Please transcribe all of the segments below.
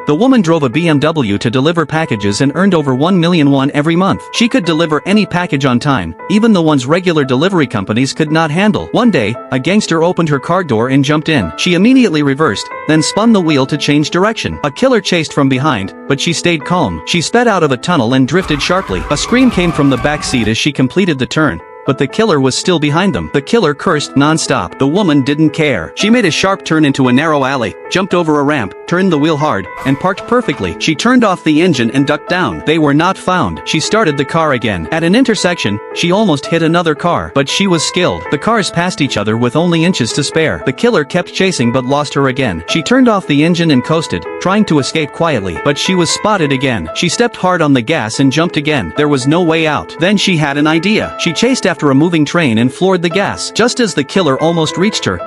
The woman drove a BMW to deliver packages and earned over 1 million won every month. She could deliver any package on time, even the ones regular delivery companies could not handle. One day, a gangster opened her car door and jumped in. She immediately reversed, then spun the wheel to change direction. A killer chased from behind, but she stayed calm. She sped out of a tunnel and drifted sharply. A scream came from the back seat as she completed the turn, but the killer was still behind them. The killer cursed non-stop. The woman didn't care. She made a sharp turn into a narrow alley, jumped over a ramp, turned the wheel hard, and parked perfectly. She turned off the engine and ducked down. They were not found. She started the car again. At an intersection, she almost hit another car, but she was skilled. The cars passed each other with only inches to spare. The killer kept chasing but lost her again. She turned off the engine and coasted, trying to escape quietly, but she was spotted again. She stepped hard on the gas and jumped again. There was no way out. Then she had an idea. She chased after a moving train and floored the gas. Just as the killer almost reached her,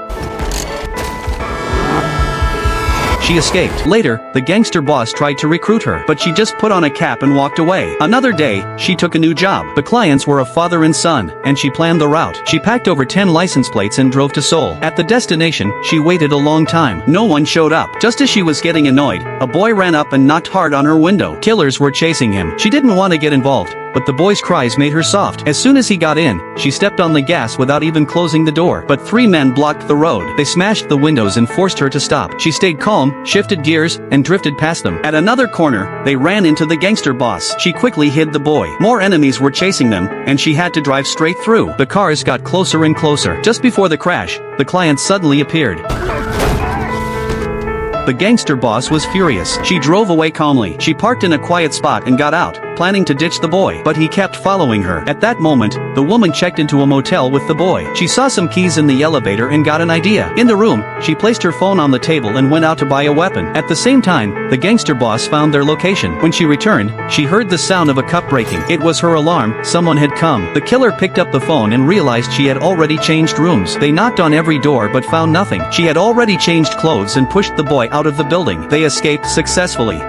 she escaped. Later, the gangster boss tried to recruit her, but she just put on a cap and walked away. Another day, she took a new job. The clients were a father and son, and she planned the route. She packed over 10 license plates and drove to Seoul. At the destination, she waited a long time. No one showed up. Just as she was getting annoyed, a boy ran up and knocked hard on her window. Killers were chasing him. She didn't want to get involved, but the boy's cries made her soft. As soon as he got in, she stepped on the gas without even closing the door. But 3 men blocked the road. They smashed the windows and forced her to stop. She stayed calm, shifted gears, and drifted past them. At another corner, they ran into the gangster boss. She quickly hid the boy. More enemies were chasing them, and she had to drive straight through. The cars got closer and closer. Just before the crash, the client suddenly appeared. The gangster boss was furious. She drove away calmly. She parked in a quiet spot and got out, planning to ditch the boy, but he kept following her. At that moment, the woman checked into a motel with the boy. She saw some keys in the elevator and got an idea. In the room, she placed her phone on the table and went out to buy a weapon. At the same time, the gangster boss found their location. When she returned, she heard the sound of a cup breaking. It was her alarm. Someone had come. The killer picked up the phone and realized she had already changed rooms. They knocked on every door but found nothing. She had already changed clothes and pushed the boy out of the building. They escaped successfully.